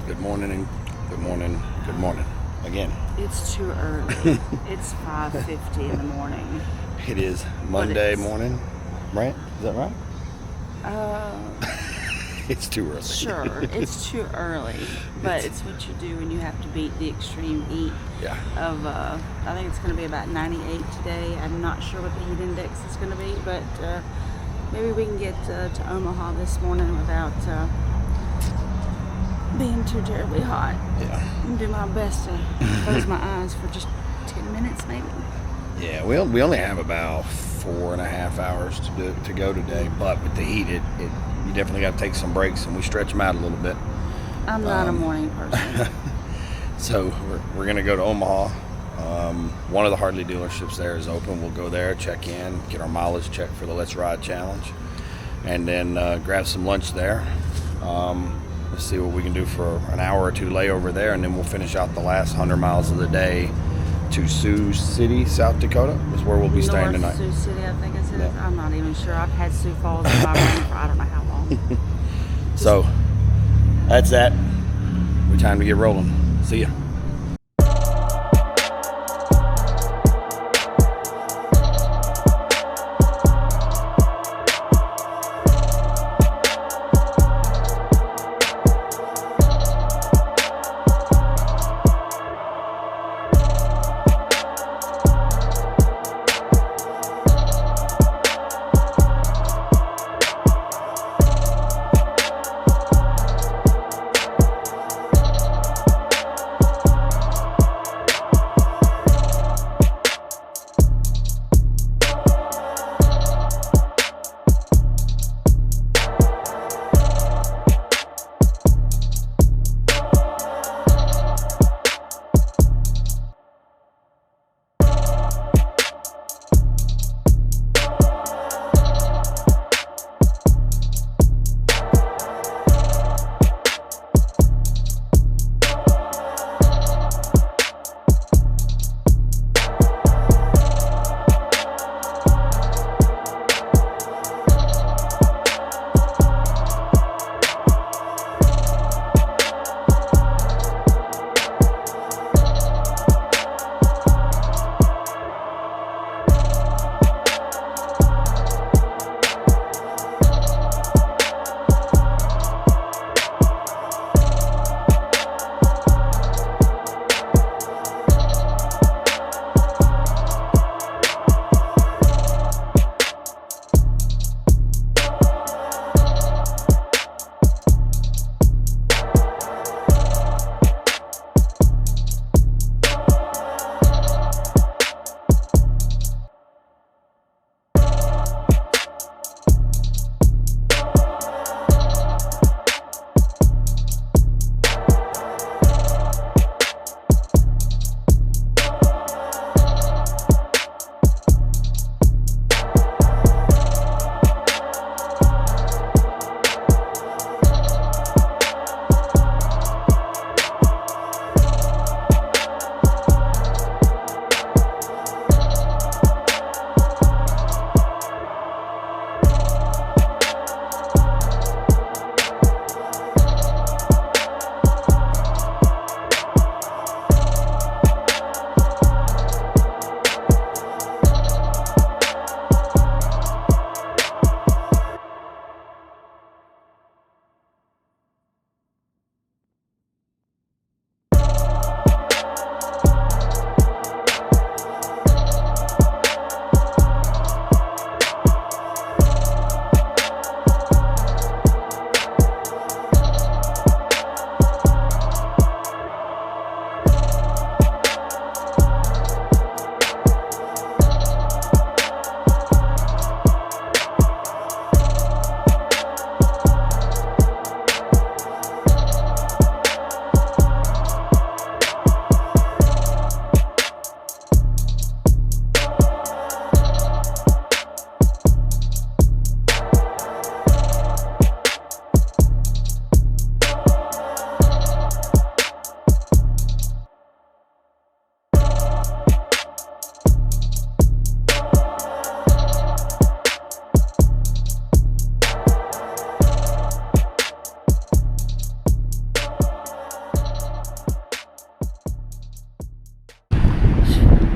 Good morning and good morning, good morning again. It's too early. It's 5:50 in the morning. It is Monday morning, right? Is that right? It's too early. Sure, it's too early, but it's what you do when you have to beat the extreme heat of, I think it's going to be about 98 today. I'm not sure what the heat index is going to be, but maybe we can get to Omaha this morning without being too terribly hot. Yeah. And do my best to close my eyes for just 10 minutes maybe. Yeah, we only have about 4.5 hours to go today, but with the heat, you definitely got to take some breaks, and we stretch them out a little bit. I'm not a morning person. So we're going to go to Omaha. One of the Harley dealerships there is open. We'll go there, check in, get our mileage checked for the Let's Ride Challenge, and then grab some lunch there. Let's see what we can do for an hour or two layover there, and then we'll finish out the last 100 miles of the day to Sioux City, South Dakota, is where we'll be staying tonight. North Sioux City, I think it is. Yeah. I'm not even sure. I've had Sioux Falls in my brain for I don't know how long. So that's that. We're time to get rolling. See ya.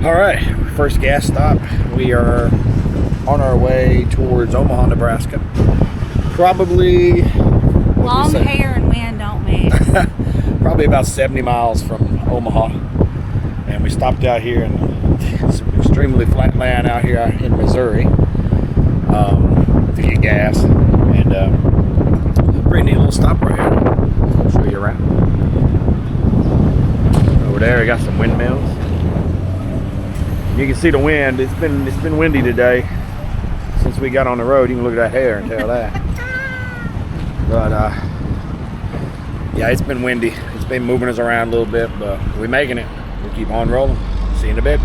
All right, first gas stop. We are on our way towards Omaha, Nebraska. Probably long hair and wind don't mix. Probably about 70 miles from Omaha, and we stopped out here in it's extremely flat land out here in Missouri to get gas, and pretty neat little stop right here. I'll show you around. Over there, we got some windmills. You can see the wind. It's been windy today since we got on the road. You can look at that hair and tell that. But yeah, it's been windy. It's been moving us around a little bit, but we're making it. We'll keep on rolling. See you in a bit.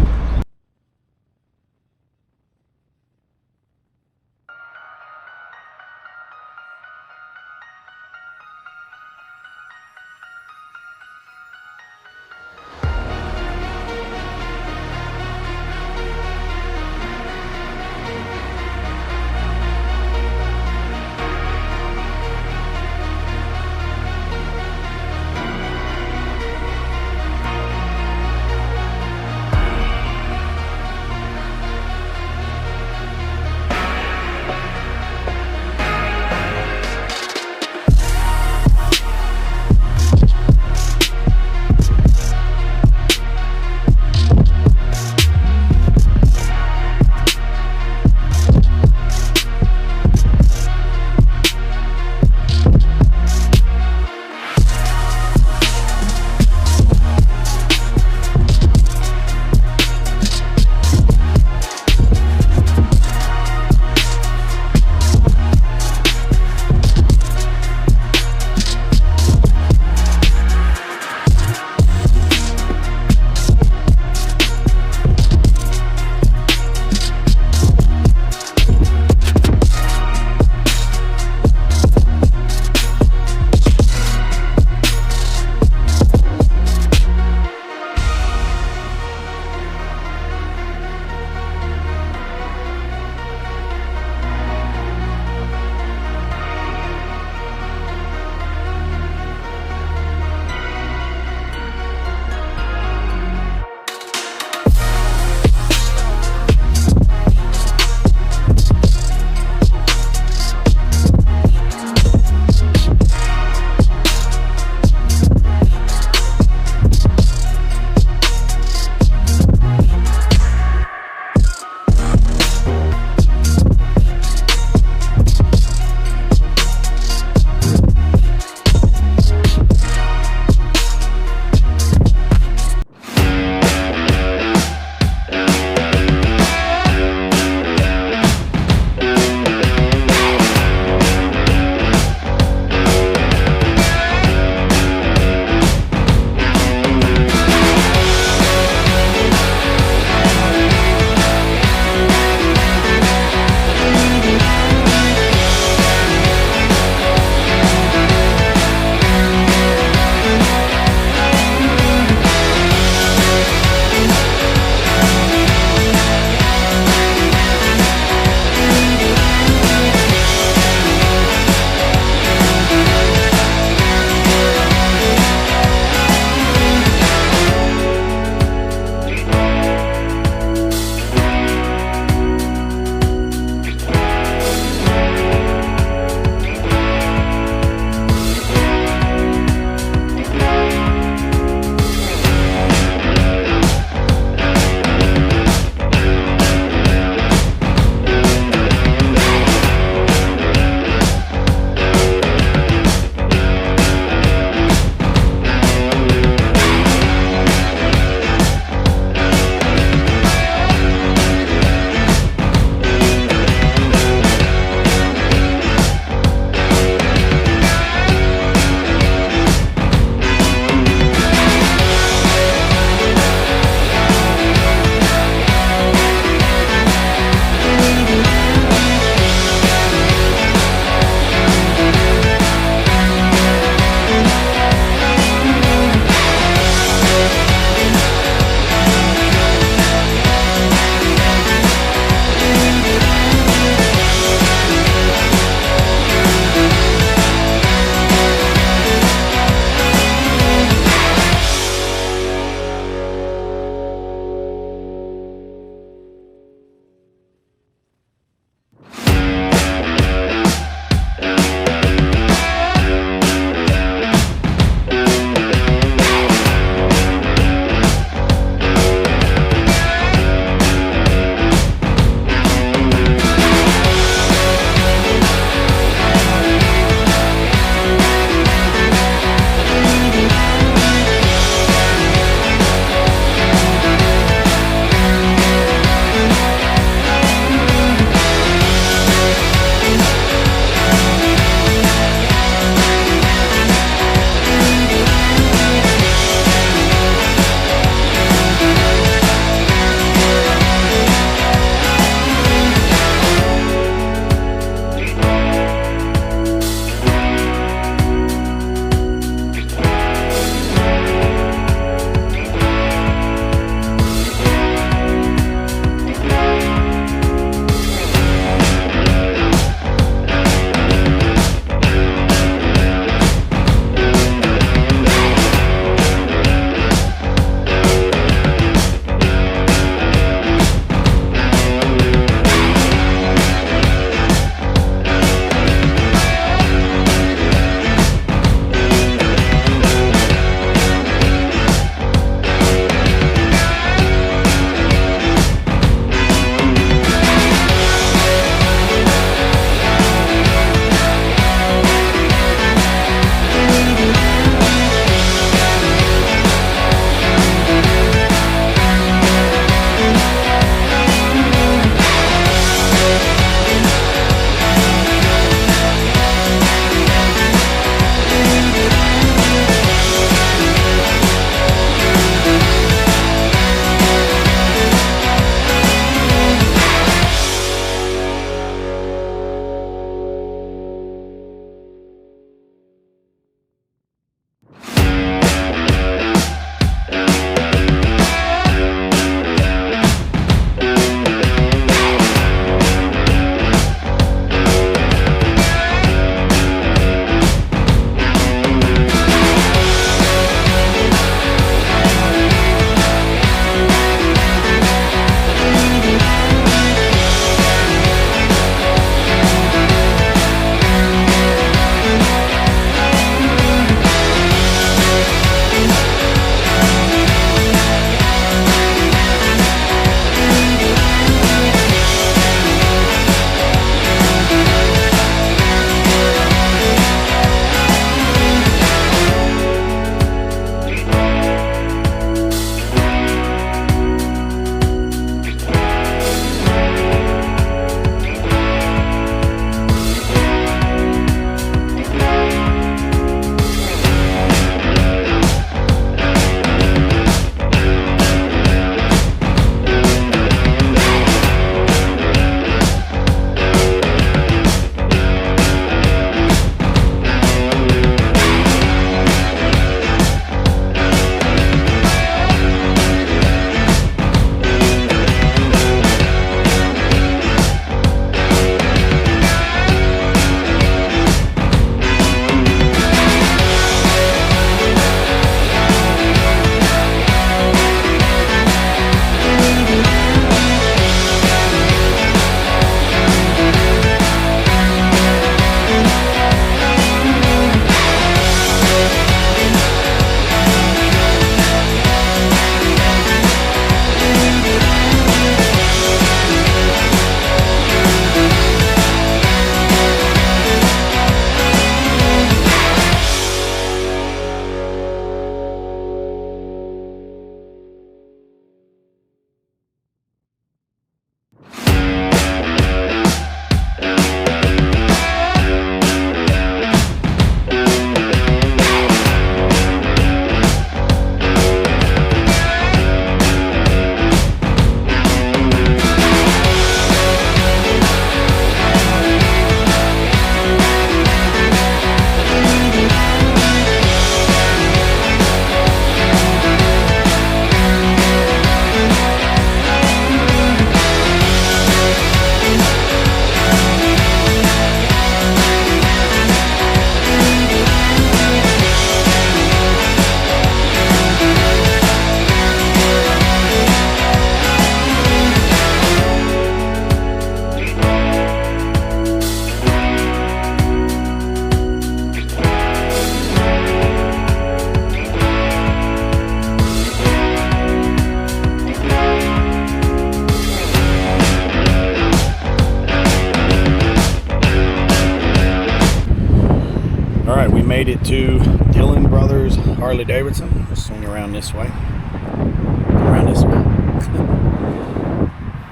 it to Dillon Brothers Harley Davidson. Let's swing around this way. Around this way.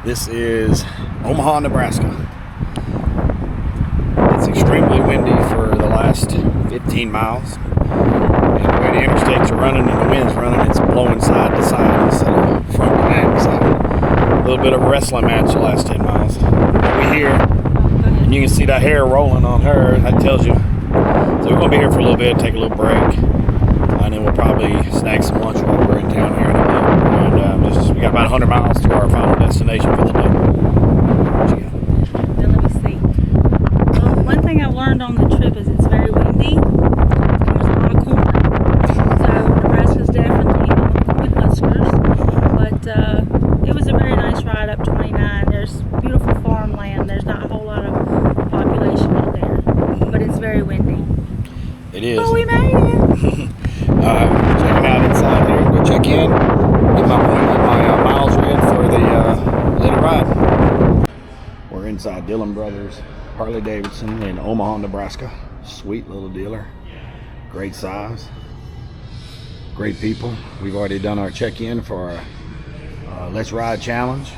This is Omaha, Nebraska. It's extremely windy for the last 15 miles. And the way the interstates are running and the wind's running, it's blowing side to side instead of front to back. So a little bit of a wrestling match the last 10 miles. We're here, and you can see that hair rolling on her. That tells you. So we're going to be here for a little bit, take a little break, and then we'll probably snag some lunch while we're in town here in a bit. And we got about 100 miles to our final destination for the day. What you got? Now let me see. Well, one thing I've learned on the trip is it's very windy. There's a lot of corn. So Nebraska's definitely with huskers. But it was a very nice ride up 29. There's beautiful farmland. There's not a whole lot of population out there. But it's very windy. It is. Oh, we made it. Checking out inside here. Go check in. Get my miles read for the little ride. We're inside Dillon Brothers Harley Davidson in Omaha, Nebraska. Sweet little dealer. Great size. Great people. We've already done our check-in for our Let's Ride challenge.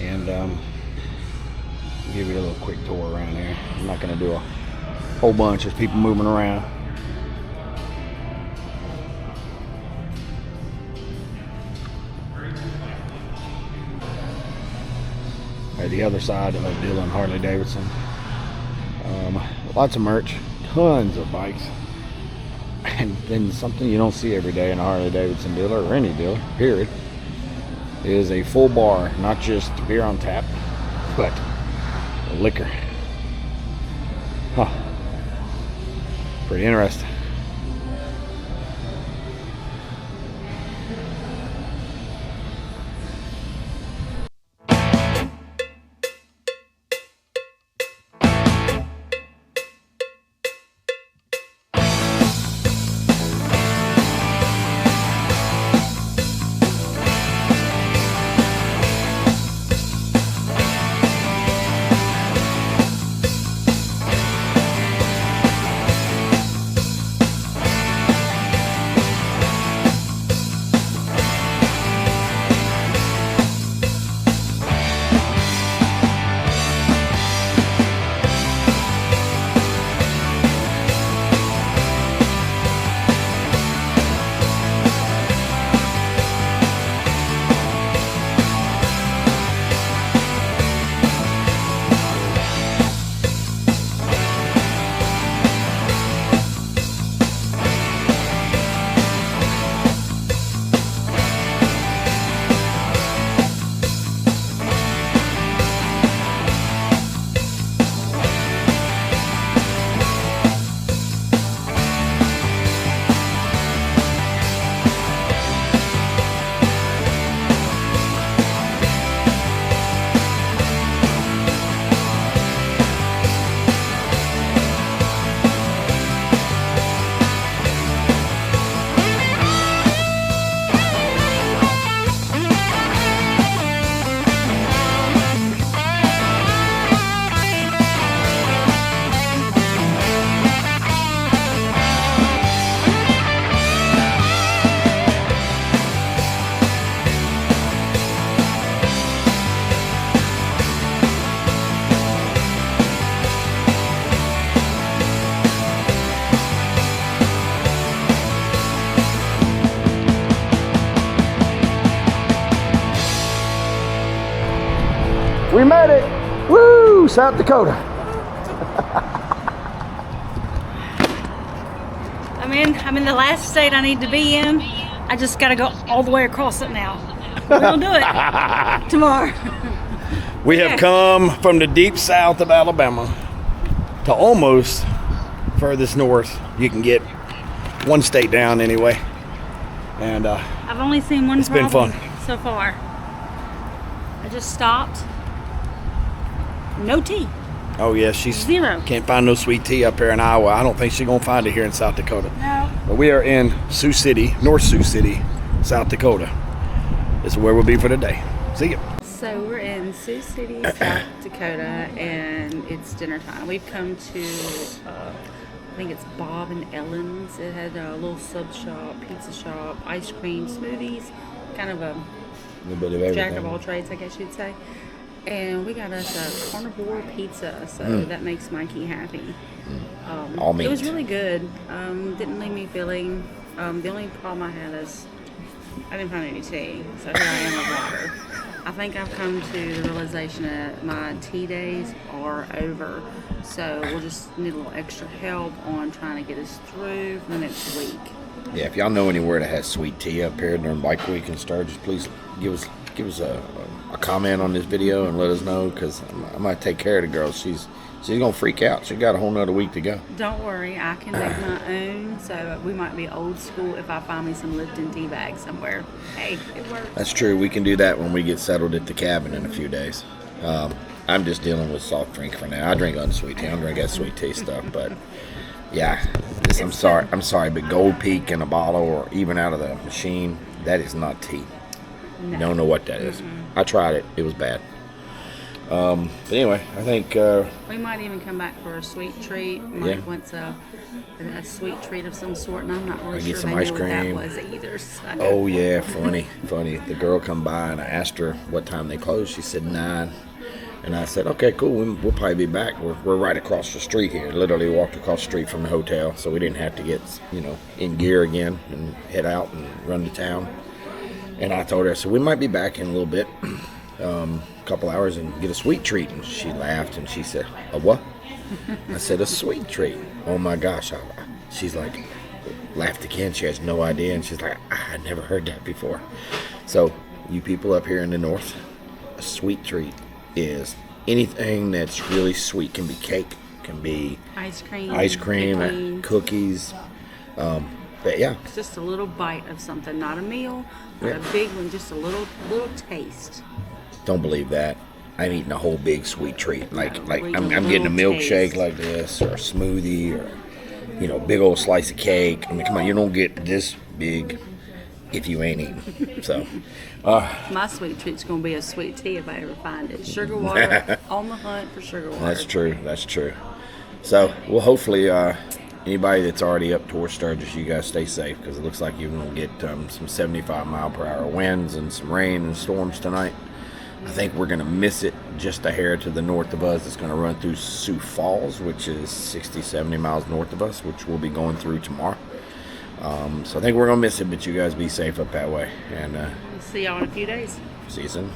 And give you a little quick tour around here. I'm not going to do a whole bunch. There's people moving around. At the other side of Dillon Harley Davidson, lots of merch, tons of bikes, and then something you don't see every day in a Harley Davidson dealer or any dealer, period, is a full bar, not just beer on tap, but liquor. Huh. Pretty interesting. We made it! Woo! South Dakota. I'm in the last state I need to be in. I just got to go all the way across it now. We'll do it tomorrow. We have come from the deep south of Alabama to almost furthest north you can get. One state down anyway. And I've only seen one it's been fun so far. I just stopped. No tea. Oh yeah, she's zero. Can't find no sweet tea up here in Iowa. I don't think she's gonna find it here in South Dakota. No. But we are in Sioux City, North Sioux City, South Dakota. This is where we'll be for the day. See ya. So we're in Sioux City, South Dakota, and it's dinner time. We've come to think it's Bob and Ellen's. It had a little sub shop, pizza shop, ice cream, smoothies, kind of a little bit of everything. Jack of all trades, I guess you'd say. And we got us a carnivore pizza, so that makes Mikey happy. All meat. It was really good. Didn't leave me feeling. The only problem I had is I didn't find any tea, so here I am with water. I think I've come to the realization that my tea days are over, so we'll just need a little extra help on trying to get us through for the next week. Yeah, if y'all know anywhere that has sweet tea up here during Bike Week in Sturgis, please give us a comment on this video and let us know, because I might take care of the girl. She's gonna freak out. She got a whole nother week to go. Don't worry, I can make my own. So we might be old school if I find me some Lipton tea bag somewhere. Hey, it works. That's true. We can do that when we get settled at the cabin in a few days. I'm just dealing with soft drink for now. I drink unsweet tea. I don't drink that sweet tea stuff, but yeah, I'm sorry, but Gold Peak in a bottle or even out of the machine, that is not tea. No. Don't know what that is. I tried it. It was bad. But anyway, I think we might even come back for a sweet treat. Mike wants a sweet treat of some sort, and I'm not really sure get some they ice knew what that cream. was either. So. Oh yeah, funny. The girl come by and I asked her what time they closed. She said 9, and I said, okay, cool. We'll probably be back. We're right across the street here. Literally walked across the street from the hotel, so we didn't have to get in gear again and head out and run to town. And I told her, so we might be back in a little bit. Couple hours and get a sweet treat. And she laughed and she said, a what? I said, a sweet treat. Oh my gosh. She's like, laughed again. She has no idea. And she's like, I never heard that before. So you people up here in the north, a sweet treat is anything that's really sweet. Can be cake, can be ice cream, cookies. But yeah, it's just a little bite of something, not a meal, not a big one, just a little taste. Don't believe that. I'm eating a whole big sweet treat. Like I'm getting a taste. milkshake like this, or a smoothie, or big old slice of cake. I mean, come on, you don't get this big if you ain't eating. So, my sweet treat's gonna be a sweet tea if I ever find it. Sugar water, on the hunt for sugar water. That's true. So, well, hopefully, anybody that's already up towards Sturgis, you guys stay safe, because it looks like you're gonna get some 75-mile-per-hour winds and some rain and storms tonight. I think we're going to miss it just a hair to the north of us. It's going to run through Sioux Falls, which is 60, 70 miles north of us, which we'll be going through tomorrow. So I think we're going to miss it, but you guys be safe up that way. And we'll see y'all in a few days. See you soon.